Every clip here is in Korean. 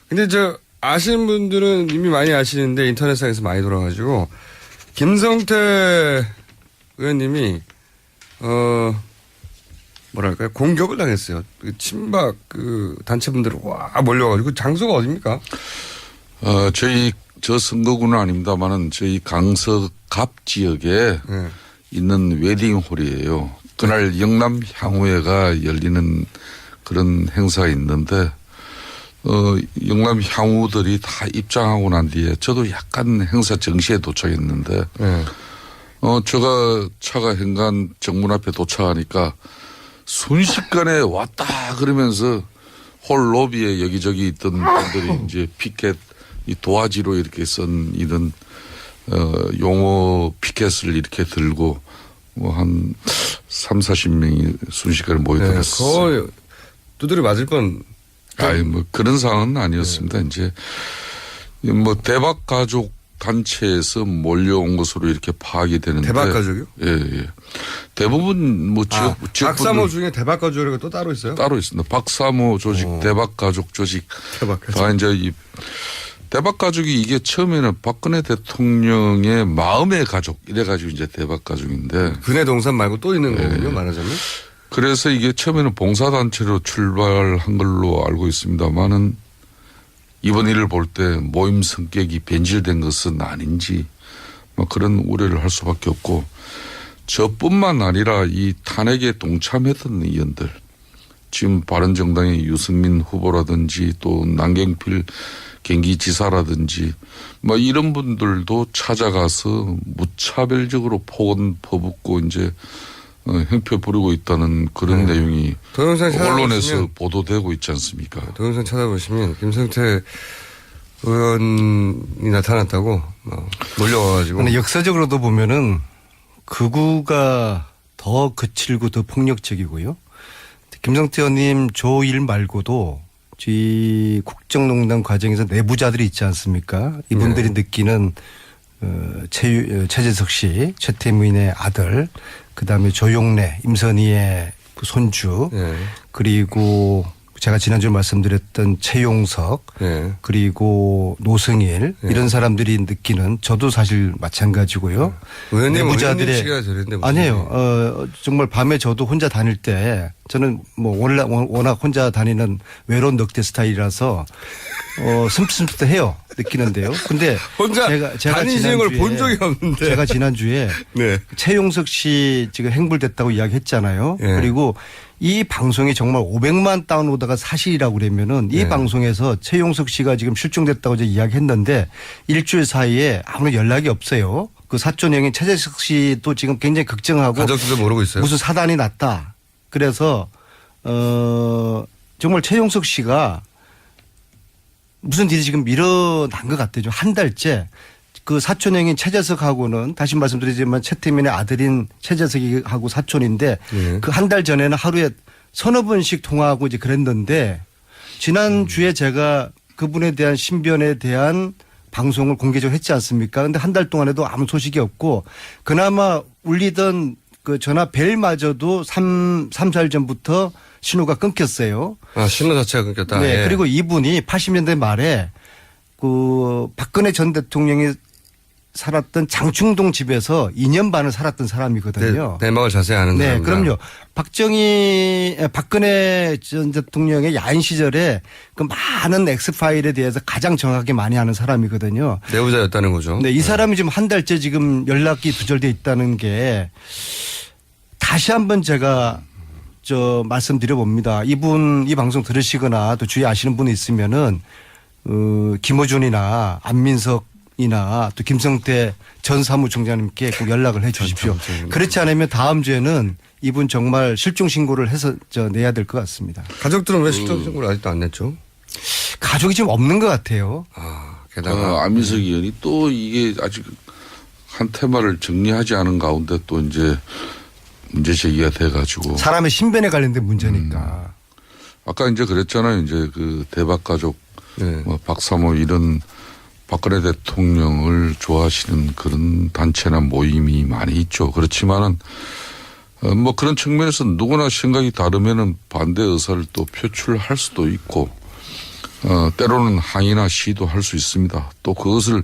근데 아시는 분들은 이미 많이 아시는데 인터넷상에서 많이 돌아가지고 김성태 의원님이 뭐랄까요 공격을 당했어요. 친박 단체분들이 와 몰려가지고 장소가 어디입니까? 저 선거구는 아닙니다만은 저희 강서갑 지역에 네. 있는 웨딩홀이에요. 그날 영남 향후회가 열리는 그런 행사가 있는데 영남 향후들이 다 입장하고 난 뒤에 저도 약간 행사 정시에 도착했는데 네. 제가 차가 현관 정문 앞에 도착하니까 순식간에 왔다 그러면서 홀 로비에 여기저기 있던 분들이 이제 피켓 이 도화지로 이렇게 쓴 이런 용어 피켓을 이렇게 들고 뭐 한 30-40명이 순식간에 모여들었어요. 거의 두드려 맞을 뻔. 아니 뭐 그런 상황은 아니었습니다. 이제 뭐 대박 가족 단체에서 몰려온 것으로 이렇게 파악이 되는데. 대박 가족이요? 예. 대부분 뭐 지역 박사모 중에 대박 가족이 또 따로 있어요? 따로 있습니다. 박사모 조직, 대박 가족 조직. 대박 가족. 다 이제 이 대박 가족이 이게 처음에는 박근혜 대통령의 마음의 가족 이래가지고 이제 대박 가족인데. 근해 동산 말고 또 있는 거군요, 말하자면. 그래서 이게 처음에는 봉사단체로 출발한 걸로 알고 있습니다만은 이번 일을 볼 때 모임 성격이 변질된 것은 아닌지 뭐 그런 우려를 할 수밖에 없고 저뿐만 아니라 이 탄핵에 동참했던 의원들 지금 바른정당의 유승민 후보라든지 또 남경필 경기지사라든지 뭐 이런 분들도 찾아가서 무차별적으로 폭언 퍼붓고 이제 형표 부리고 있다는 그런 내용이 언론에서 보도되고 있지 않습니까? 동영상 찾아보시면 김성태 의원이 나타났다고 몰려와가지고. 근데 역사적으로도 보면은 극우가 더 거칠고 더 폭력적이고요. 김성태 의원님 조1 말고도 이 국정농단 과정에서 내부자들이 있지 않습니까? 이분들이 느끼는 최재석 씨, 최태민의 아들, 그다음에 조용래, 임선희의 그 손주, 그리고 제가 지난주에 말씀드렸던 최용석, 그리고 노승일 이런 사람들이 느끼는 저도 사실 마찬가지고요. 내부자들의 아니에요. 정말 밤에 저도 혼자 다닐 때 저는 뭐 워낙 혼자 다니는 외로운 넉대 스타일이라서 슴슴해요 느끼는데요. 근데 혼자 제가 다니시는 걸 본 적이 없는데 제가 지난주에 최용석 씨 지금 행불됐다고 이야기했잖아요. 그리고 이 방송이 정말 500만 다운로드가 사실이라고 그러면은 이 방송에서 최용석 씨가 지금 실종됐다고 이제 이야기했는데 일주일 사이에 아무런 연락이 없어요. 그 사촌 형인 최재석 씨도 지금 굉장히 걱정하고 가족들도 모르고 있어요. 무슨 사단이 났다. 그래서 정말 최용석 씨가 무슨 일이 지금 일어난 것 같아요. 한 달째. 그 사촌형인 최재석하고는 다시 말씀드리지만 최태민의 아들인 최재석이하고 사촌인데 그 한 달 전에는 하루에 서너 번씩 통화하고 이제 그랬는데 지난주에 제가 그분에 대한 신변에 대한 방송을 공개적으로 했지 않습니까? 근데 한 달 동안에도 아무 소식이 없고 그나마 울리던 그 전화 벨마저도 3-4일 전부터 신호가 끊겼어요. 신호 자체가 끊겼다. 네. 그리고 이분이 80년대 말에 그 박근혜 전 대통령이 살았던 장충동 집에서 2년 반을 살았던 사람이거든요. 내막을 자세히 아는 네, 사람입니다. 그럼요. 박근혜 전 대통령의 야인 시절에 그 많은 엑스파일에 대해서 가장 정확하게 많이 아는 사람이거든요. 내부자였다는 거죠. 네, 이 사람이 지금 한 달째 지금 연락이 두절돼 있다는 게 다시 한번 제가 말씀드려 봅니다. 이분 이 방송 들으시거나 또 주위에 아시는 분이 있으면은 김어준이나 안민석이나 또 김성태 전 사무총장님께 꼭 연락을 해 주십시오. 그렇지 않으면 다음 주에는 이분 정말 실종 신고를 해서 내야 될 것 같습니다. 가족들은 왜 실종 신고를 아직도 안 냈죠? 가족이 지금 없는 것 같아요. 게다가 안민석 의원이 또 이게 아직 한 테마를 정리하지 않은 가운데 또 이제 문제 제기가 돼가지고 사람의 신변에 관련된 문제니까. 아까 이제 그랬잖아요. 이제 그 대박 가족, 뭐 박사모 이런 박근혜 대통령을 좋아하시는 그런 단체나 모임이 많이 있죠. 그렇지만은 뭐 그런 측면에서 누구나 생각이 다르면은 반대 의사를 또 표출할 수도 있고 때로는 항의나 시도할 수 있습니다. 또 그것을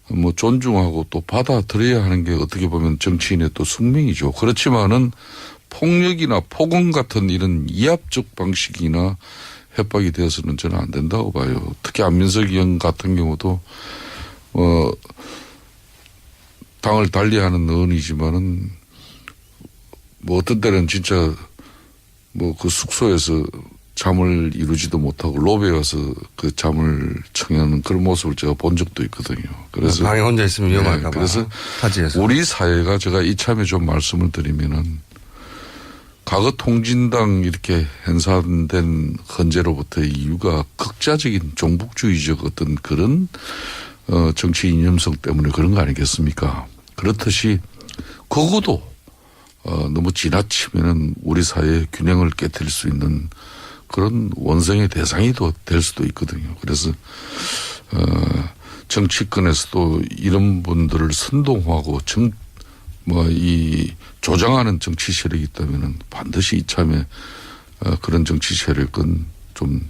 뭐 존중하고 또 받아들여야 하는 게 어떻게 보면 정치인의 또 숙명이죠. 그렇지만은 폭력이나 폭언 같은 이런 이합적 방식이나 협박이 되어서는 저는 안 된다고 봐요. 특히 안민석 의원 같은 경우도 당을 달리하는 의원이지만은 뭐 어떤 때는 진짜 뭐 그 숙소에서 잠을 이루지도 못하고 로비에 와서 그 잠을 청하는 그런 모습을 제가 본 적도 있거든요. 그래서 방에 혼자 있으면 위험할까 봐. 그래서 타지에서. 우리 사회가 제가 이참에 좀 말씀을 드리면은 과거 통진당 이렇게 hen사된 헌재로부터의 이유가 극자적인 종북주의적 어떤 그런 정치 이념성 때문에 그런 거 아니겠습니까? 그렇듯이 그것도 너무 지나치면은 우리 사회의 균형을 깨뜨릴 수 있는 그런 원성의 대상이 될 수도 있거든요. 그래서 정치권에서도 이런 분들을 선동하고 이 조장하는 정치 세력이 있다면은 반드시 이참에 그런 정치 세력은 좀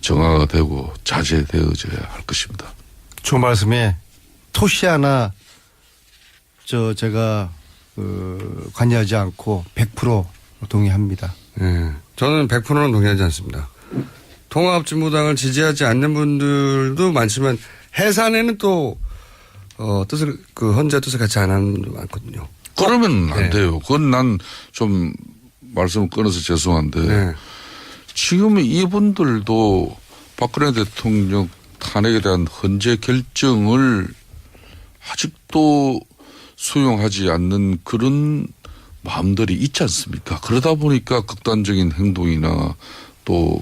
정화가 되고 자제되어져야 할 것입니다. 저 말씀에 토시 하나 제가 관여하지 않고 100% 동의합니다. 네. 저는 100%는 동의하지 않습니다. 통합진보당을 지지하지 않는 분들도 많지만 해산에는 또 뜻을 헌재 뜻을 같이 안 하는 분도 많거든요. 그러면 안 네. 돼요. 그건 난 좀 말씀을 끊어서 죄송한데 네. 지금 이분들도 박근혜 대통령 탄핵에 대한 헌재 결정을 아직도 수용하지 않는 그런 마음들이 있지 않습니까? 그러다 보니까 극단적인 행동이나 또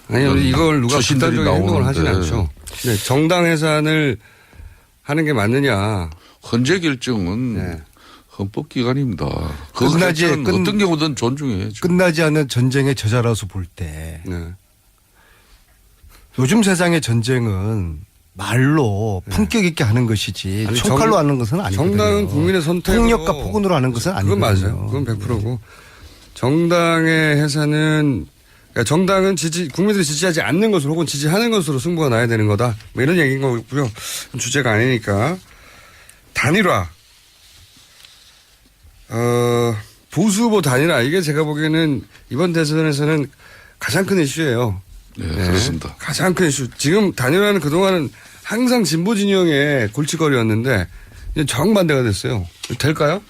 아니요, 이걸 누가 처신들이 극단적인 행동을 하진 나오는데 않죠. 네, 정당 해산을 하는 게 맞느냐. 헌재 결정은 네. 헌법기관입니다. 그 끝나지- 결정은 어떤 경우든 존중해야죠. 끝나지 않은 전쟁의 저자라서 볼 때 네. 요즘 세상의 전쟁은 말로 품격 있게 하는 것이지 아니, 총칼로 하는 것은 아니거든요. 정당은 국민의 선택으로. 폭력과 폭언으로 하는 것은 그건 아니거든요. 맞아요. 그건 100%고. 정당의 해산은 그러니까 정당은 국민들이 지지하지 않는 것으로 혹은 지지하는 것으로 승부가 나야 되는 거다. 뭐 이런 얘기인 거고요. 주제가 아니니까. 단일화. 보수 후보 단일화. 이게 제가 보기에는 이번 대선에서는 가장 큰 이슈예요. 네, 그렇습니다. 가장 큰 이슈. 지금 단일화는 그동안은 항상 진보 진영의 골칫거리였는데 이제 정반대가 됐어요. 될까요?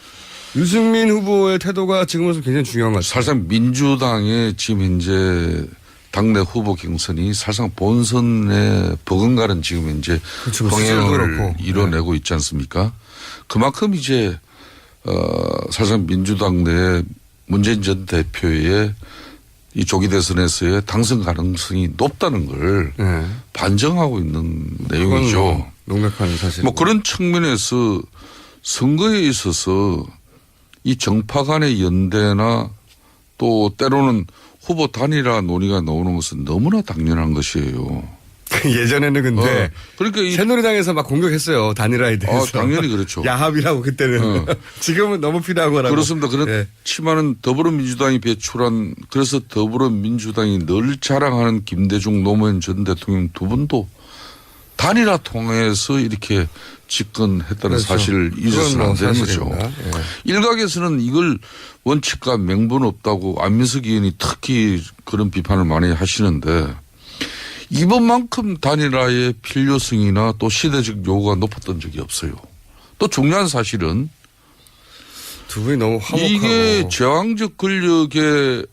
유승민 후보의 태도가 지금으로서 굉장히 중요한 것 같아요. 사실상 민주당의 지금 현재 당내 후보 경선이 사실상 본선에 버금가는 지금 현재 그렇죠. 병행을 그렇고. 이뤄내고 있지 않습니까? 그만큼 이제 사실상 민주당 내 문재인 전 대표의 이 조기 대선에서의 당선 가능성이 높다는 걸 네. 반증하고 있는 그건 내용이죠. 뭐 명백한 사실. 뭐 그런 측면에서 선거에 있어서 이 정파 간의 연대나 또 때로는 후보 단일화 논의가 나오는 것은 너무나 당연한 것이에요. 예전에는 근데 그러니까 이 새누리당에서 막 공격했어요. 단일화에 대해서. 당연히 그렇죠. 야합이라고 그때는. 지금은 너무 필요한 거라고. 그렇습니다. 예. 그렇지만은 더불어민주당이 배출한 그래서 더불어민주당이 늘 자랑하는 김대중 노무현 전 대통령 두 분도 단일화 통해서 이렇게 집권했다는 그렇죠. 사실을 잊어서는 그건 뭐 안 되는 거죠. 사실입니다. 예. 일각에서는 이걸 원칙과 명분 없다고 안민석 의원이 특히 그런 비판을 많이 하시는데 이번만큼 단일화의 필요성이나 또 시대적 요구가 높았던 적이 없어요. 또 중요한 사실은 두 분이 너무 화목하고. 이게 제왕적 권력의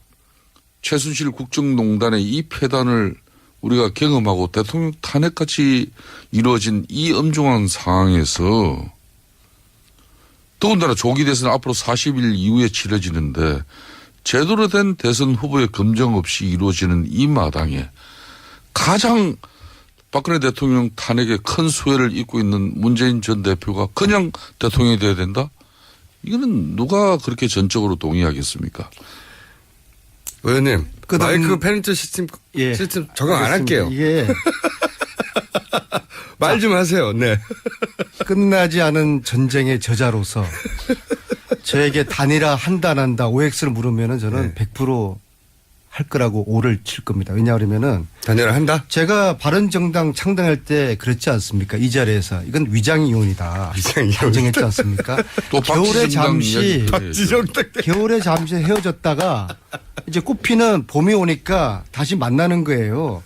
최순실 국정농단의 이 폐단을 우리가 경험하고 대통령 탄핵까지 이루어진 이 엄중한 상황에서 더군다나 조기 대선 앞으로 40일 이후에 치러지는데 제대로 된 대선 후보의 검증 없이 이루어지는 이 마당에 가장 박근혜 대통령 탄핵에 큰 수혜를 입고 있는 문재인 전 대표가 그냥 대통령이 돼야 된다? 이거는 누가 그렇게 전적으로 동의하겠습니까? 의원님, 마이크 페널티 시스템 적용 안 알겠습니다. 할게요. 이게 말 좀 하세요. 네. 끝나지 않은 전쟁의 저자로서 저에게 단일화 한다 안 한다 OX를 물으면은 저는 100% 할 거라고 오를 칠 겁니다. 왜냐하면은 단일화 한다? 제가 바른정당 창당할 때 그랬지 않습니까? 이 자리에서 이건 위장이혼이다. 위장이혼이다. 인정했지 않습니까? 또 겨울에 잠시 박지정당 겨울에 잠시 헤어졌다가 이제 꽃피는 봄이 오니까 다시 만나는 거예요.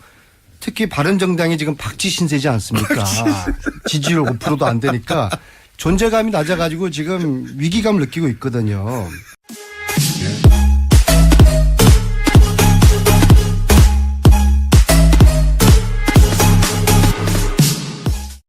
특히 바른정당이 지금 박쥐 신세지 않습니까? 지지율 5%도 안 되니까 존재감이 낮아가지고 지금 위기감을 느끼고 있거든요.